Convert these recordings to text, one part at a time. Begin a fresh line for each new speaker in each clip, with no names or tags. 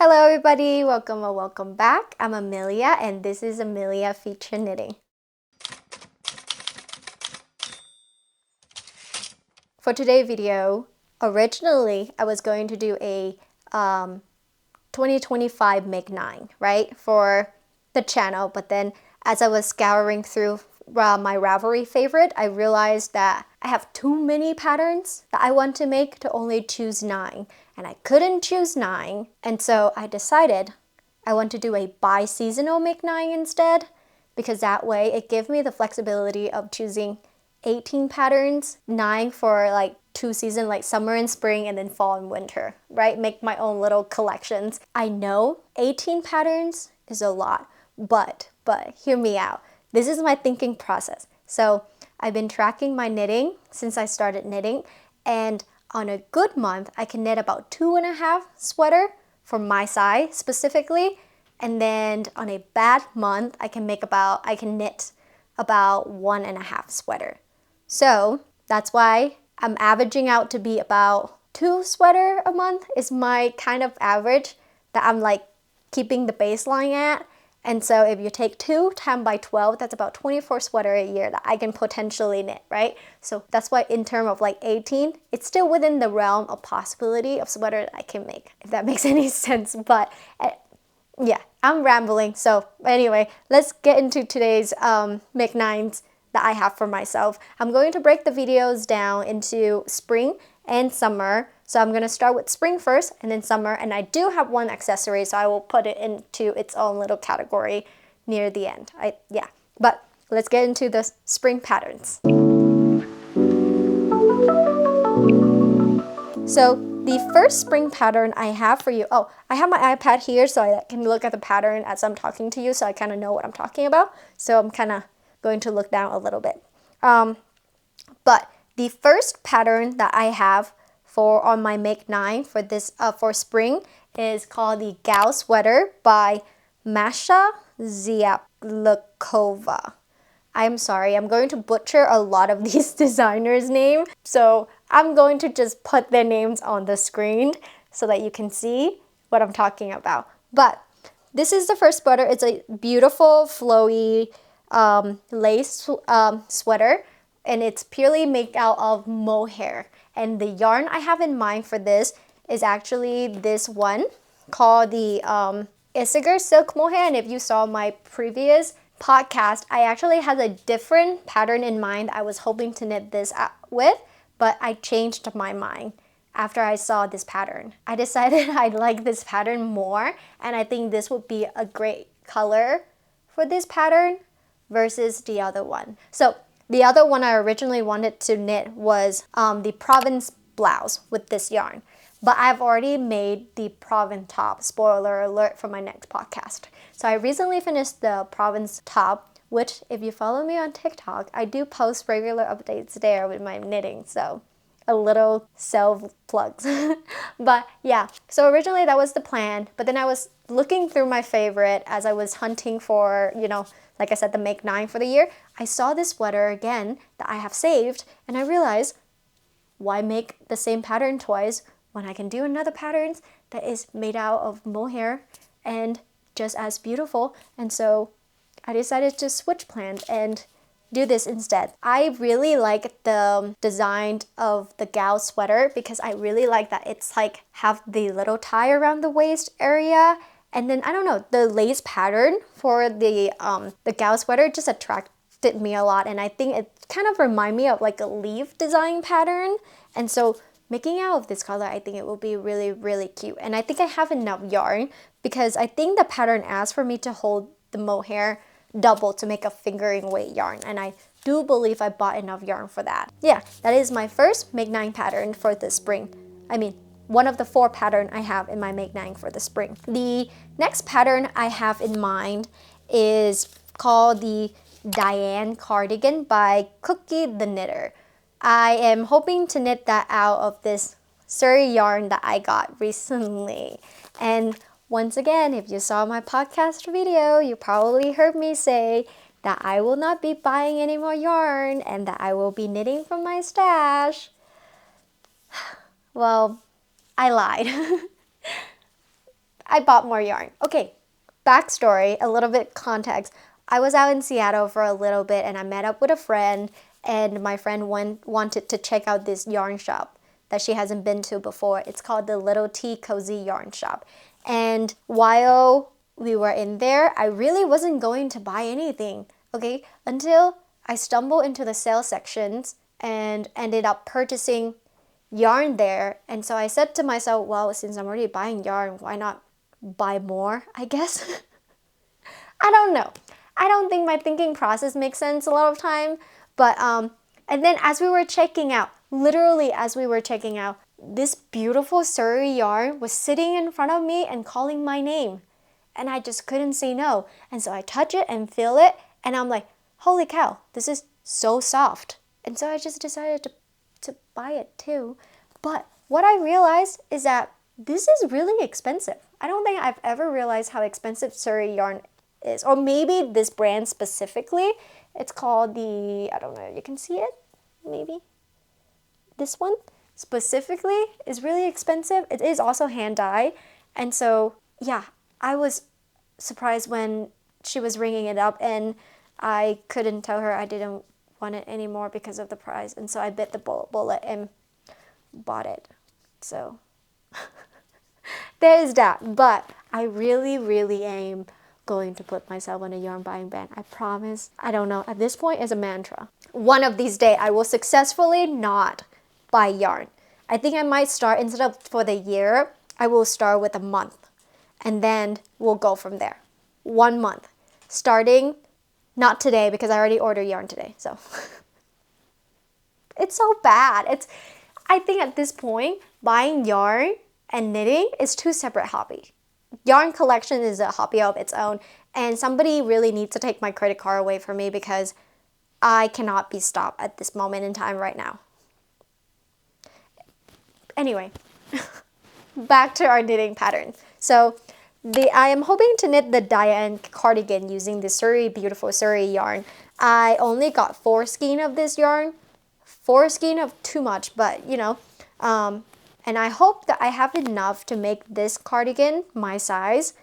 Hello everybody, welcome or welcome back. I'm Amelia and this is Amelia Feature Knitting. For today's video, originally I was going to do a 2025 Make 9, right, for the channel, but then as I was scouring through my Ravelry favorite, I realized that I have too many patterns that I want to make to only choose 9, and I couldn't choose 9, and so I decided I want to do a bi-seasonal Make 9 instead, because that way it gives me the flexibility of choosing 18 patterns, 9 for like 2 seasons, like summer and spring, and then fall and winter, right? Make my own little collections. I know 18 patterns is a lot, but hear me out. This is my thinking process. So I've been tracking my knitting since I started knitting, and on a good month, I can knit about 2.5 sweater for my size specifically, and then on a bad month, I can knit about 1.5 sweater. So that's why I'm averaging out to be about 2 sweater a month is my kind of average that I'm like keeping the baseline at. And so if you take 2 times by 12, that's about 24 sweater a year that I can potentially knit, right? So that's why in terms of like 18, it's still within the realm of possibility of sweater that I can make, if that makes any sense. But yeah, I'm rambling. So anyway, let's get into today's Make 9s that I have for myself. I'm going to break the videos down into spring and summer. So I'm going to start with spring first and then summer. And I do have one accessory, so I will put it into its own little category near the end. But let's get into the spring patterns. So the first spring pattern I have for you, I have my iPad here so I can look at the pattern as I'm talking to you, so I kind of know what I'm talking about. So I'm kind of going to look down a little bit. But the first pattern that I have on my Make 9 for this for spring is called the Gal Sweater by Masha Ziaplakova. I'm sorry, I'm going to butcher a lot of these designers' names, so I'm going to just put their names on the screen so that you can see what I'm talking about. But this is the first sweater. It's a beautiful, flowy lace sweater, and it's purely made out of mohair. And the yarn I have in mind for this is actually this one called the Accessory Silk Mohair. And if you saw my previous podcast, I actually had a different pattern in mind I was hoping to knit this with, but I changed my mind after I saw this pattern. I decided I like this pattern more, and I think this would be a great color for this pattern versus the other one. So the other one I originally wanted to knit was the Provence blouse with this yarn. But I've already made the Provence top, spoiler alert, for my next podcast. So I recently finished the Provence top, which if you follow me on TikTok, I do post regular updates there with my knitting. So a little self-plugs. But yeah, so originally that was the plan. But then I was looking through my favorite as I was hunting for, like I said, the Make 9 for the year. I saw this sweater again that I have saved, and I realized, why make the same pattern twice when I can do another pattern that is made out of mohair and just as beautiful? And so I decided to switch plans and do this instead. I really like the design of the Gal sweater because I really like that it's like have the little tie around the waist area. And then, I don't know, the lace pattern for the Gal sweater just attracted me a lot. And I think it kind of reminds me of like a leaf design pattern. And so making out of this color, I think it will be really, really cute. And I think I have enough yarn because I think the pattern asks for me to hold the mohair double to make a fingering weight yarn. And I do believe I bought enough yarn for that. Yeah, that is my first Make 9 pattern for the spring. I mean, one of the 4 patterns I have in my Make 9 for the spring. The next pattern I have in mind is called the Diane Cardigan by Cookie the Knitter. I am hoping to knit that out of this Surrey yarn that I got recently. And once again, if you saw my podcast video, you probably heard me say that I will not be buying any more yarn and that I will be knitting from my stash. Well, I lied. I bought more yarn. Okay, backstory, a little bit context. I was out in Seattle for a little bit and I met up with a friend, and my friend wanted to check out this yarn shop that she hasn't been to before. It's called the Little T Cozy Yarn Shop. And while we were in there, I really wasn't going to buy anything, okay? Until I stumbled into the sale sections and ended up purchasing yarn there. And so I said to myself, well, since I'm already buying yarn, why not buy more, I guess? I don't know. I don't think my thinking process makes sense a lot of time. But, and then as we were checking out, literally as we were checking out, this beautiful Surrey yarn was sitting in front of me and calling my name. And I just couldn't say no. And so I touch it and feel it. And I'm like, holy cow, this is so soft. And so I just decided to buy it too. But what I realized is that this is really expensive. I don't think I've ever realized how expensive Surrey yarn is. Or maybe this brand specifically. It's called the, I don't know, you can see it? Maybe? This one specifically is really expensive. It is also hand dyed. And so, yeah, I was surprised when she was ringing it up and I couldn't tell her I didn't want it anymore because of the price. And so I bit the bullet and bought it. So there's that. But I really am going to put myself on a yarn buying ban. I promise. I don't know. At this point, it's a mantra. One of these days, I will successfully not buy yarn. I think I might start, instead of for the year, I will start with a month. And then we'll go from there. 1 month. Starting, not today because I already ordered yarn today. So it's so bad. I think at this point, buying yarn and knitting is two separate hobbies. Yarn collection is a hobby of its own, and somebody really needs to take my credit card away from me because I cannot be stopped at this moment in time right now. Anyway, back to our knitting pattern. So I am hoping to knit the Diane cardigan using the beautiful Surrey yarn. I only got 4 skein of this yarn. 4 skein of too much, but you know, and I hope that I have enough to make this cardigan my size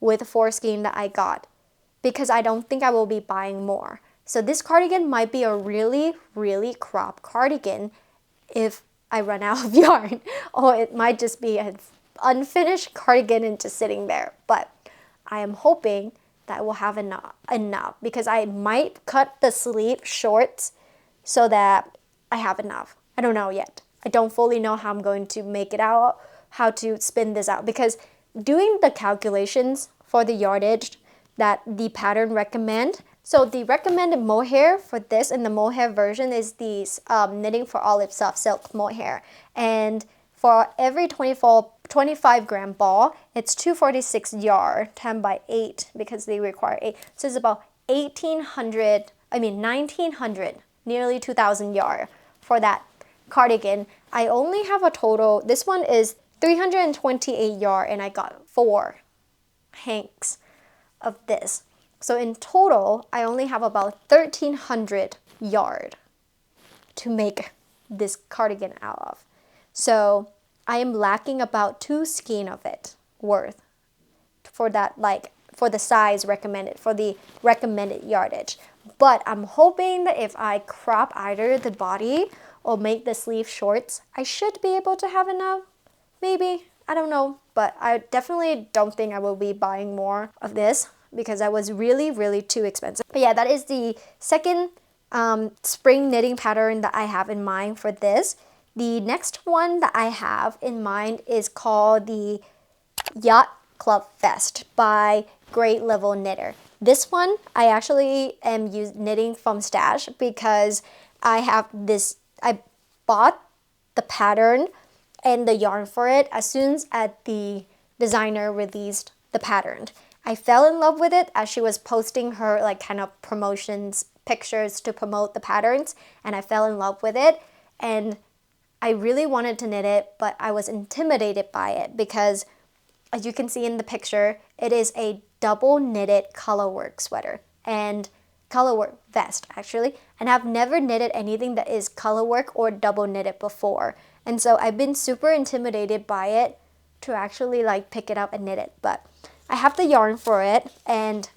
with the 4 skein that I got, because I don't think I will be buying more. So this cardigan might be a really crop cardigan if I run out of yarn, or it might just be an unfinished cardigan and just sitting there. But I am hoping that I will have enough because I might cut the sleeve short so that I have enough. I don't know yet. I don't fully know how I'm going to make it out, how to spin this out, because doing the calculations for the yardage that the pattern recommend. So the recommended mohair for this in the mohair version is the Knitting for Olive Soft Silk mohair. And for every 25 gram ball, it's 246 yard, 10 by 8, because they require 8. So it's about 1900, nearly 2000 yard for that cardigan. I only have a total, this one is 328 yard, and I got 4 hanks of this. So in total, I only have about 1300 yard to make this cardigan out of. So I am lacking about 2 skein of it worth for that, like for the size recommended, for the recommended yardage. But I'm hoping that if I crop either the body or make the sleeve shorts, I should be able to have enough. Maybe, I don't know, but I definitely don't think I will be buying more of this because that was really too expensive. But yeah, that is the second spring knitting pattern that I have in mind for this. The next one that I have in mind is called the Yacht Club Fest by Great Level Knitter. This one I actually am knitting from stash because I bought the pattern and the yarn for it as soon as the designer released the pattern. I fell in love with it as she was posting her like kind of promotions pictures to promote the patterns, and I fell in love with it, and I really wanted to knit it, but I was intimidated by it because, as you can see in the picture, it is a double knitted colorwork sweater and colorwork vest actually, and I've never knitted anything that is colorwork or double knitted before, and so I've been super intimidated by it to actually like pick it up and knit it. But I have the yarn for it, and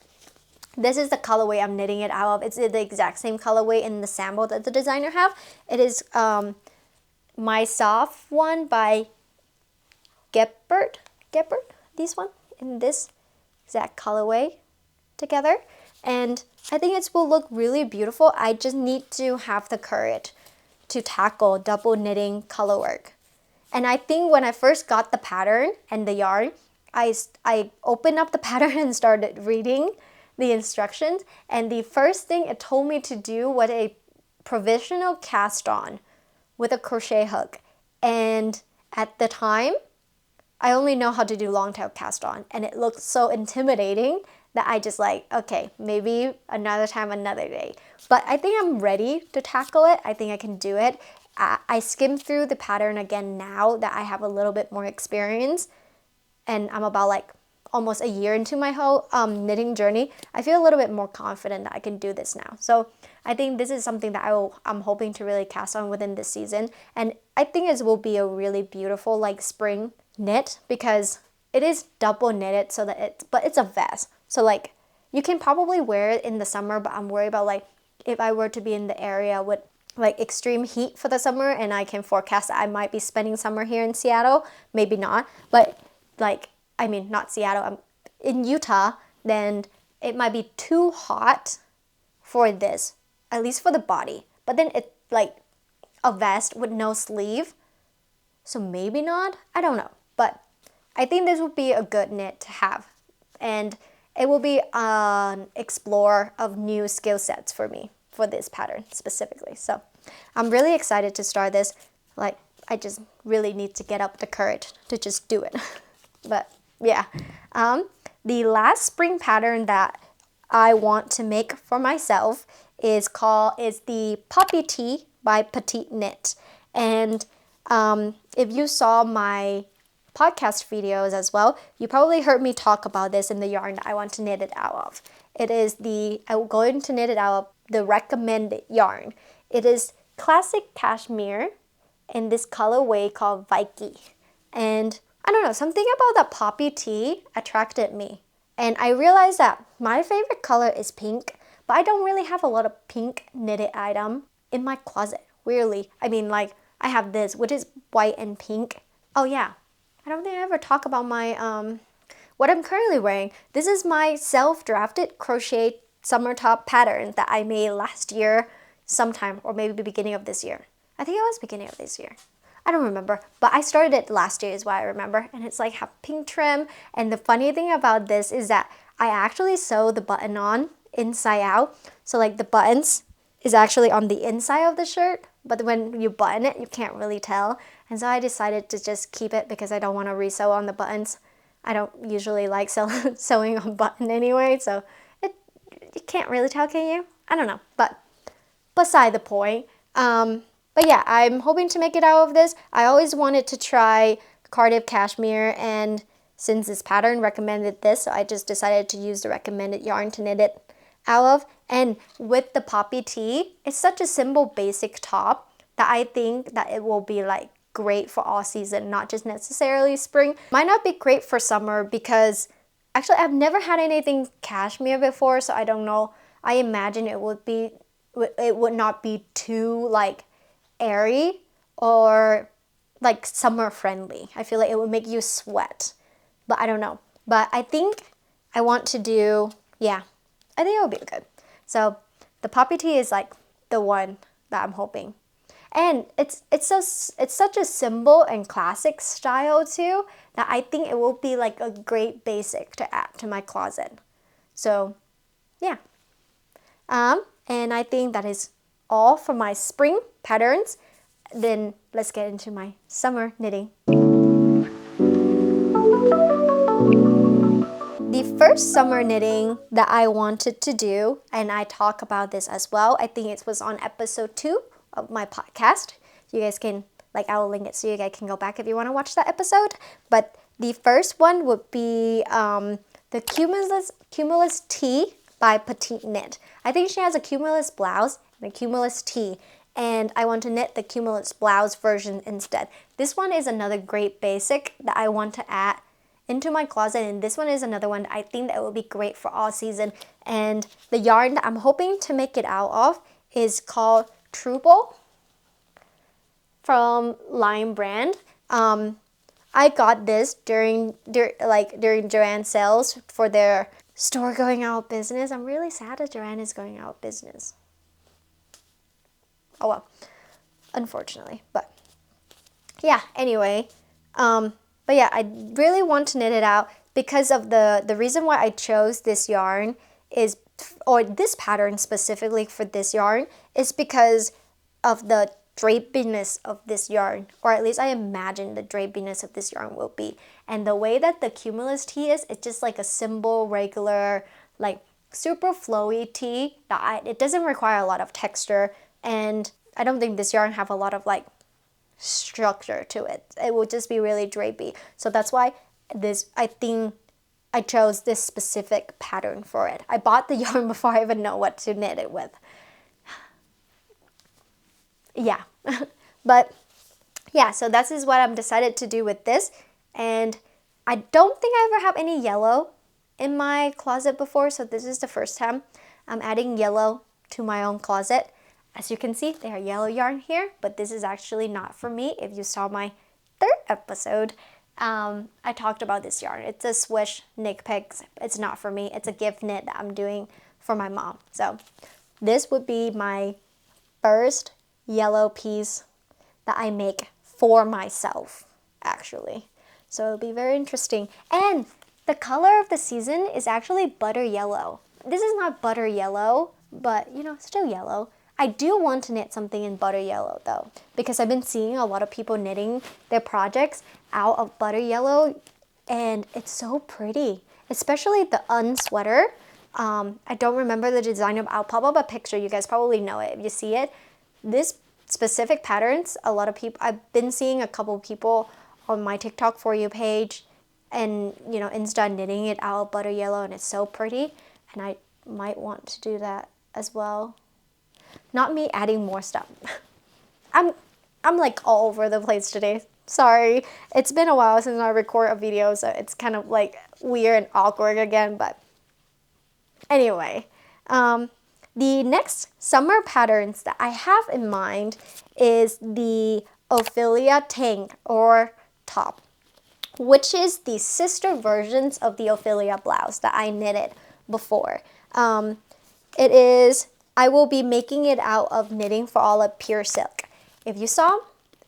this is the colorway I'm knitting it out of. It's the exact same colorway in the sample that the designer have. It is My Soft one by Gepard, this one, in this exact colorway together. And I think it will look really beautiful. I just need to have the courage to tackle double knitting color work. And I think when I first got the pattern and the yarn, I opened up the pattern and started reading the instructions, and the first thing it told me to do was a provisional cast on with a crochet hook. And at the time, I only know how to do long tail cast on, and it looked so intimidating that I just like, okay, maybe another time, another day. But I think I'm ready to tackle it. I think I can do it. I skimmed through the pattern again now that I have a little bit more experience, and I'm about like almost a year into my whole knitting journey. I feel a little bit more confident that I can do this now. So I think this is something that I'm hoping to really cast on within this season. And I think it will be a really beautiful like spring knit, because it is double knitted, so that but it's a vest. So like you can probably wear it in the summer, but I'm worried about like if I were to be in the area with like extreme heat for the summer, and I can forecast that I might be spending summer here in Seattle, maybe not, but like, I mean, not Seattle, I'm in Utah, then it might be too hot for this, at least for the body. But then it's like a vest with no sleeve, so maybe not, I don't know. But I think this would be a good knit to have, and it will be an explore of new skill sets for me for this pattern specifically. So I'm really excited to start this. Like, I just really need to get up the courage to just do it. But yeah, the last spring pattern that I want to make for myself is the Poppy Tee by Petite Knit. And if you saw my podcast videos as well, you probably heard me talk about this in the yarn that I want to knit it out of. I'm going to knit it out of the recommended yarn. It is classic cashmere in this colorway called Viking. And I don't know, something about the Poppy Tee attracted me. And I realized that my favorite color is pink, but I don't really have a lot of pink knitted item in my closet, weirdly. I mean, like, I have this, which is white and pink. Oh yeah, I don't think I ever talk about my, what I'm currently wearing. This is my self-drafted crochet summer top pattern that I made last year sometime, or maybe the beginning of this year. I think it was beginning of this year. I don't remember, but I started it last year is what I remember, and it's like have pink trim. And the funny thing about this is that I actually sewed the button on inside out, so like the buttons is actually on the inside of the shirt, but when you button it, you can't really tell. And so I decided to just keep it because I don't want to resew on the buttons. I don't usually like sewing on button anyway, so you can't really tell, can you? I don't know, but beside the point. But yeah, I'm hoping to make it out of this. I always wanted to try Cardiff Cashmere, and since this pattern recommended this, so I just decided to use the recommended yarn to knit it out of. And with the Poppy Tee, it's such a simple basic top that I think that it will be like great for all season, not just necessarily spring. Might not be great for summer because actually I've never had anything cashmere before, so I don't know. I imagine it would not be too like airy or like summer friendly. I feel like it would make you sweat, but I don't know. But I think I want to do, yeah, I think it will be good. So the Poppy Tee is like the one that I'm hoping. And it's such a simple and classic style too that I think it will be like a great basic to add to my closet. So yeah. And I think that is all for my spring patterns. Then let's get into my summer knitting. The first summer knitting that I wanted to do, and I talk about this as well, I think it was on episode 2 of my podcast. You guys can, I will link it so you guys can go back if you want to watch that episode. But the first one would be the Cumulus Tee by Petite Knit. I think she has a Cumulus blouse and a Cumulus tee. and I want to knit the Cumulus blouse version instead. This one is another great basic that I want to add into my closet, and this one is another one I think that will be great for all season. And the yarn that I'm hoping to make it out of is called Trouble from Lime brand. I got this during Joann sales for their store going out of business. I'm really sad that Joann is going out of business. Oh well, unfortunately. But yeah, anyway, but yeah, I really want to knit it out because of the reason why I chose this yarn is, or this pattern specifically for this yarn, is because of the drapiness of this yarn, or at least I imagine the drapiness of this yarn will be. And the way that the Cumulus tee is, it's just like a simple, regular, like super flowy tee that it doesn't require a lot of texture, and I don't think this yarn have a lot of like structure to it. It will just be really drapey. So that's why I think I chose this specific pattern for it. I bought the yarn before I even know what to knit it with. Yeah, but yeah, so that is what I'm decided to do with this. And I don't think I ever have any yellow in my closet before, so this is the first time I'm adding yellow to my own closet. As you can see, there are yellow yarn here, but this is actually not for me. If you saw my third episode, I talked about this yarn. It's a Swish Knit Picks. It's not for me. It's a gift knit that I'm doing for my mom. So this would be my first yellow piece that I make for myself, actually. So it'll be very interesting. And the color of the season is actually butter yellow. This is not butter yellow, but you know, still yellow. I do want to knit something in butter yellow though, because I've been seeing a lot of people knitting their projects out of butter yellow, and it's so pretty, especially the unsweater. I don't remember the designer, but I'll pop up a picture. You guys probably know it if you see it. This specific patterns, a lot of people, I've been seeing a couple of people on my TikTok For You page and, you know, Insta knitting it out of butter yellow, and it's so pretty, and I might want to do that as well. Not me adding more stuff. I'm like all over the place today. Sorry. It's been a while since I record a video, so it's kind of like weird and awkward again, but anyway. The next summer patterns that I have in mind is the Ophelia tank or top, which is the sister versions of the Ophelia blouse that I knitted before. I will be making it out of Knitting for All of Pure Silk. If you saw,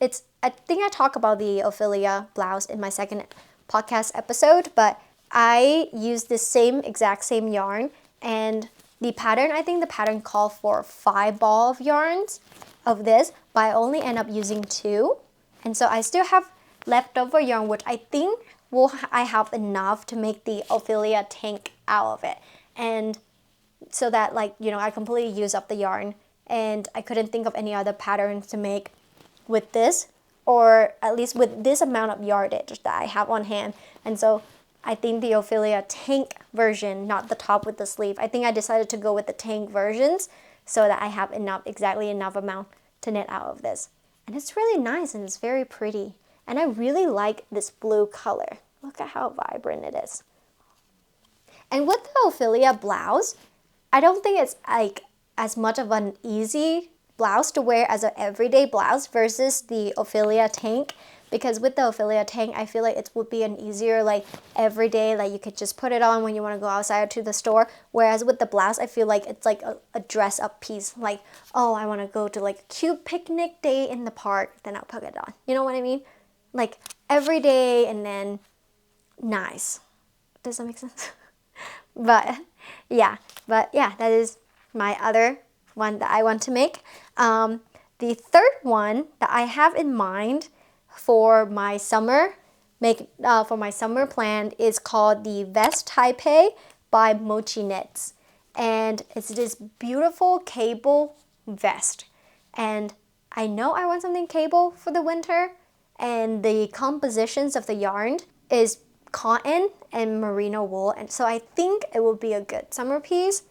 I think I talked about the Ophelia blouse in my second podcast episode, but I used the exact same yarn, and the pattern, I think the pattern called for 5 balls of yarns of this, but I only end up using 2. And so I still have leftover yarn, which I think I have enough to make the Ophelia tank out of it. And so that, like, you know, I completely use up the yarn, and I couldn't think of any other patterns to make with this, or at least with this amount of yardage that I have on hand. And so I think the Ophelia tank version, not the top with the sleeve, I think I decided to go with the tank versions so that I have exactly enough amount to knit out of this. And it's really nice, and it's very pretty. And I really like this blue color. Look at how vibrant it is. And with the Ophelia blouse, I don't think it's like as much of an easy blouse to wear as an everyday blouse versus the Ophelia tank, because with the Ophelia tank, I feel like it would be an easier, like, everyday, like, you could just put it on when you want to go outside or to the store, whereas with the blouse, I feel like it's like a dress-up piece, like, oh, I want to go to, like, a cute picnic day in the park, then I'll put it on. You know what I mean? Like, everyday and then nice. Does that make sense? But yeah, that is my other one that I want to make. The third one that I have in mind for my summer plan is called the Vest Taipei by Mochi Knits, and it's this beautiful cable vest. And I know I want something cable for the winter, and the compositions of the yarn is cotton and merino wool, and so I think it will be a good summer piece.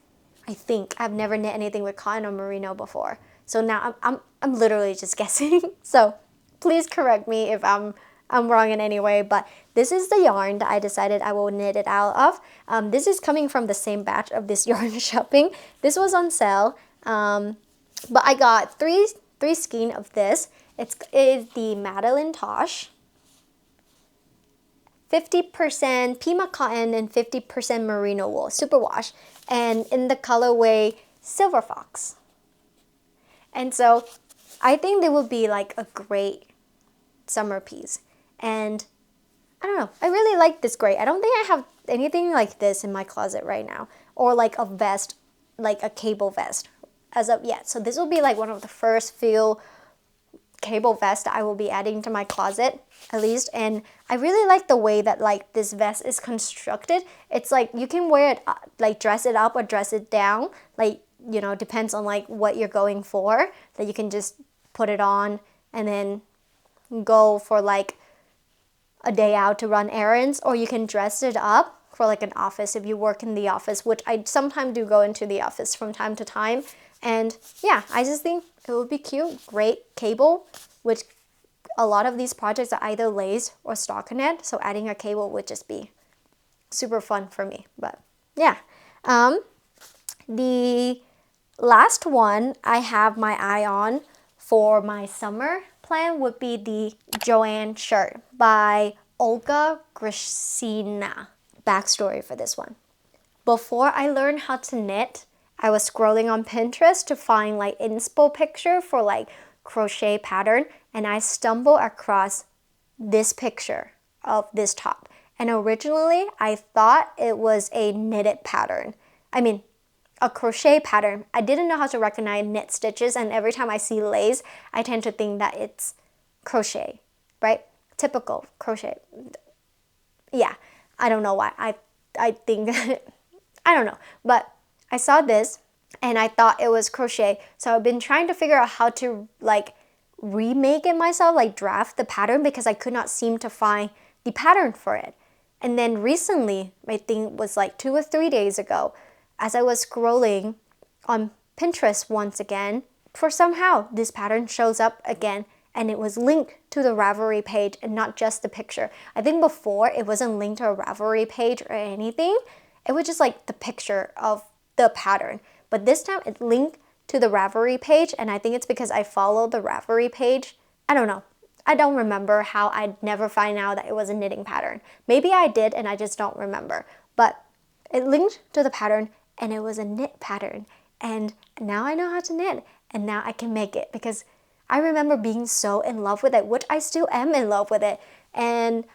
I think I've never knit anything with cotton or merino before, so now I'm literally just guessing. So please correct me if I'm wrong in any way, but this is the yarn that I decided I will knit it out of. This is coming from the same batch of this yarn shopping. This was on sale, but I got three skein of this. It is the Madeline Tosh. 50% Pima cotton and 50% merino wool, superwash, and in the colorway Silver Fox. And so I think they would be like a great summer piece. And I don't know, I really like this gray. I don't think I have anything like this in my closet right now, or like a vest, like a cable vest as of yet. So this will be like one of the first few cable vest I will be adding to my closet, at least. And I really like the way that like this vest is constructed. It's like you can wear it, like dress it up or dress it down, like, you know, depends on like what you're going for, that you can just put it on and then go for like a day out to run errands, or you can dress it up for like an office if you work in the office, which I sometimes do go into the office from time to time. And yeah, I just think it would be cute. Great cable, which a lot of these projects are either lace or stockinette, so adding a cable would just be super fun for me. But yeah, the last one I have my eye on for my summer plan would be the Joanne shirt by Olga Grishina. Backstory for this one. Before I learned how to knit, I was scrolling on Pinterest to find like inspo picture for like crochet pattern, and I stumbled across this picture of this top. And originally I thought it was a knitted pattern. I mean, a crochet pattern. I didn't know how to recognize knit stitches, and every time I see lace, I tend to think that it's crochet, right? Typical crochet. Yeah, I don't know why. I think, I don't know, but I saw this and I thought it was crochet. So I've been trying to figure out how to like remake it myself, like draft the pattern, because I could not seem to find the pattern for it. And then recently, I think it was like 2 or 3 days ago, as I was scrolling on Pinterest once again, for somehow this pattern shows up again, and it was linked to the Ravelry page and not just the picture. I think before it wasn't linked to a Ravelry page or anything. It was just like the picture of the pattern. But this time it linked to the Ravelry page, and I think it's because I followed the Ravelry page. I don't know. I don't remember how I'd never find out that it was a knitting pattern. Maybe I did and I just don't remember. But it linked to the pattern and it was a knit pattern. And now I know how to knit, and now I can make it, because I remember being so in love with it, which I still am in love with it. And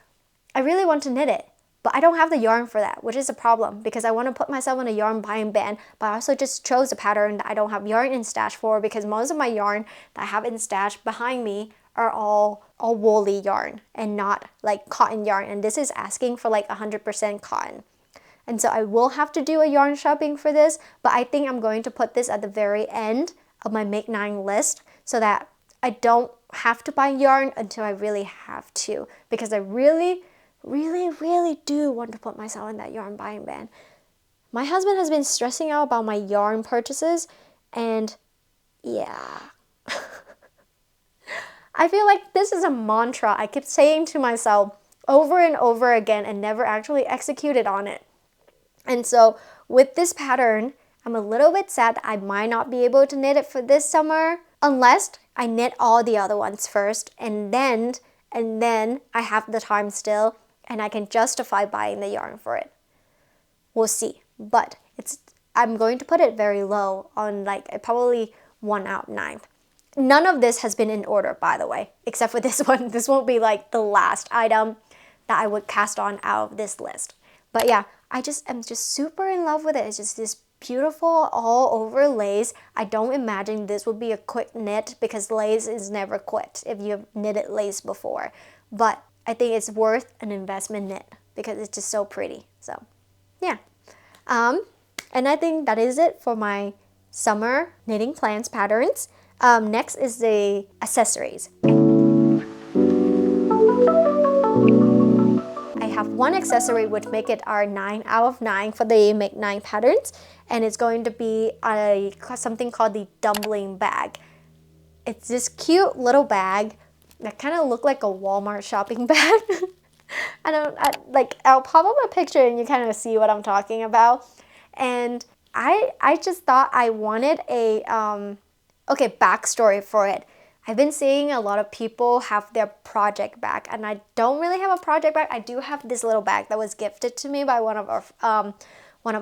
I really want to knit it. But I don't have the yarn for that, which is a problem, because I want to put myself on a yarn buying ban, but I also just chose a pattern that I don't have yarn in stash for, because most of my yarn that I have in stash behind me are all woolly yarn and not like cotton yarn, and this is asking for like 100% cotton. And so I will have to do a yarn shopping for this, but I think I'm going to put this at the very end of my Make 9 list so that I don't have to buy yarn until I really have to, because I really do want to put myself in that yarn buying ban. My husband has been stressing out about my yarn purchases, and yeah. I feel like this is a mantra I keep saying to myself over and over again and never actually executed on it. And so with this pattern, I'm a little bit sad that I might not be able to knit it for this summer, unless I knit all the other ones first, and then I have the time still and I can justify buying the yarn for it. We'll see. But I'm going to put it very low on like probably 1 out 9. None of this has been in order, by the way, except for this one. This won't be like the last item that I would cast on out of this list. But yeah, I'm just super in love with it. It's just this beautiful all over lace. I don't imagine this would be a quick knit, because lace is never quick if you've knitted lace before. But I think it's worth an investment knit because it's just so pretty. So yeah. And I think that is it for my summer knitting plans patterns. Next is the accessories. I have one accessory which make it our 9 out of 9 for the Make 9 patterns, and it's going to be something called the dumpling bag. It's this cute little bag that kind of looked like a Walmart shopping bag. I'll pop up a picture and you kind of see what I'm talking about. And I just thought I wanted a, okay, backstory for it. I've been seeing a lot of people have their project bag, and I don't really have a project bag. I do have this little bag that was gifted to me by one of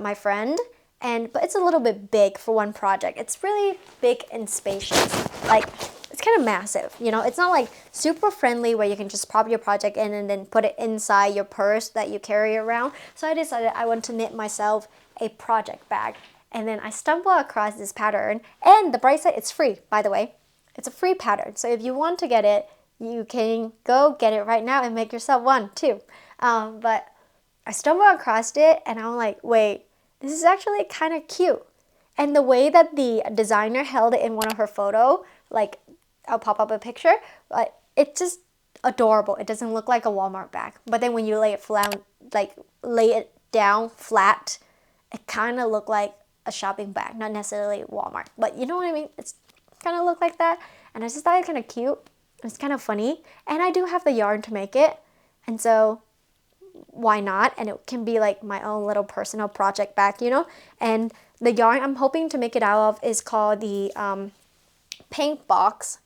my friend, but it's a little bit big for one project. It's really big and spacious. Like, it's kind of massive, you know? It's not like super friendly where you can just pop your project in and then put it inside your purse that you carry around. So I decided I want to knit myself a project bag. And then I stumbled across this pattern, and the bright side, it's free, by the way. It's a free pattern. So if you want to get it, you can go get it right now and make yourself one too. But I stumbled across it and I'm like, wait, this is actually kind of cute. And the way that the designer held it in one of her photo, like, I'll pop up a picture, but it's just adorable. It doesn't look like a Walmart bag. But then when you lay it flat, like lay it down flat, it kind of looked like a shopping bag, not necessarily Walmart, but you know what I mean? It's kind of look like that. And I just thought it kind of cute. It's kind of funny. And I do have the yarn to make it. And so why not? And it can be like my own little personal project bag, you know? And the yarn I'm hoping to make it out of is called the Pink Box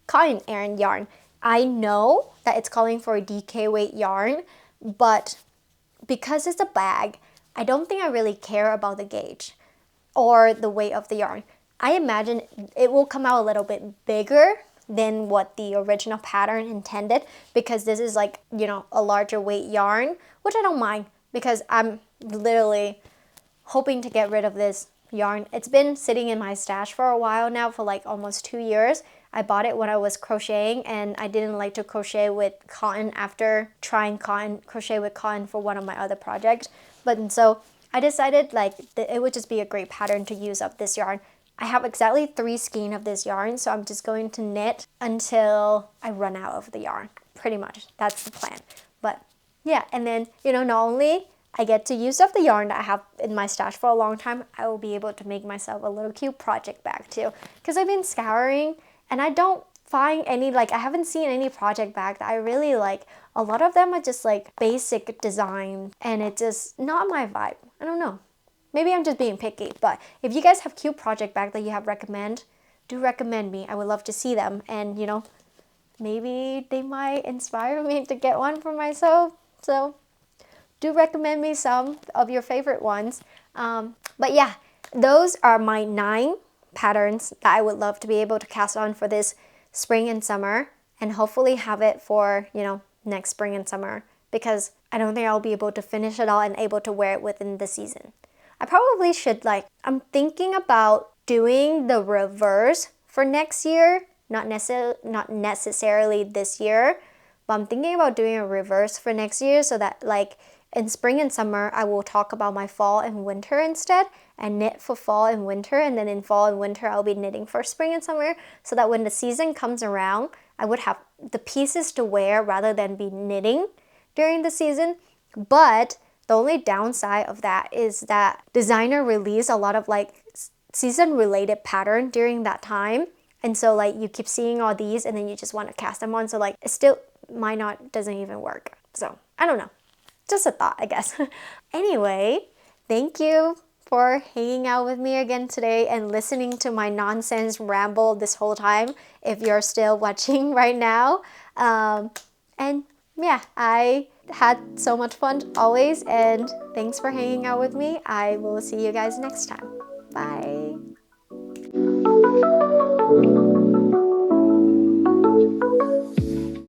Cotton yarn. I know that it's calling for a DK weight yarn, but because it's a bag, I don't think I really care about the gauge or the weight of the yarn. I imagine it will come out a little bit bigger than what the original pattern intended, because this is like, you know, a larger weight yarn, which I don't mind because I'm literally hoping to get rid of this yarn. It's been sitting in my stash for a while now, for like almost 2 years. I bought it when I was crocheting, and I didn't like to crochet with cotton after trying crochet with cotton for one of my other projects. But so I decided like it would just be a great pattern to use up this yarn. I have exactly 3 skein of this yarn, so I'm just going to knit until I run out of the yarn. Pretty much, that's the plan. But yeah, and then, you know, not only I get to use up the yarn that I have in my stash for a long time, I will be able to make myself a little cute project bag too. Because I've been scouring and I don't find any, like, I haven't seen any project bag that I really like. A lot of them are just like basic design and it's just not my vibe. I don't know. Maybe I'm just being picky, but if you guys have cute project bag that you have recommend, do recommend me. I would love to see them, and you know, maybe they might inspire me to get one for myself. So do recommend me some of your favorite ones. But yeah, those are my 9 patterns that I would love to be able to cast on for this spring and summer, and hopefully have it for, you know, next spring and summer, because I don't think I'll be able to finish it all and able to wear it within the season. I probably should, like, I'm thinking about doing the reverse for next year, not necessarily this year, but I'm thinking about doing a reverse for next year, so that like in spring and summer I will talk about my fall and winter instead, and knit for fall and winter, and then in fall and winter I'll be knitting for spring and summer, so that when the season comes around I would have the pieces to wear rather than be knitting during the season. But the only downside of that is that designer release a lot of like season related pattern during that time, and so like you keep seeing all these and then you just want to cast them on, so like it still might not, doesn't even work. So I don't know, just a thought, I guess. Anyway, thank you for hanging out with me again today and listening to my nonsense ramble this whole time, if you're still watching right now. And yeah, I had so much fun always, and thanks for hanging out with me. I will see you guys next time. Bye.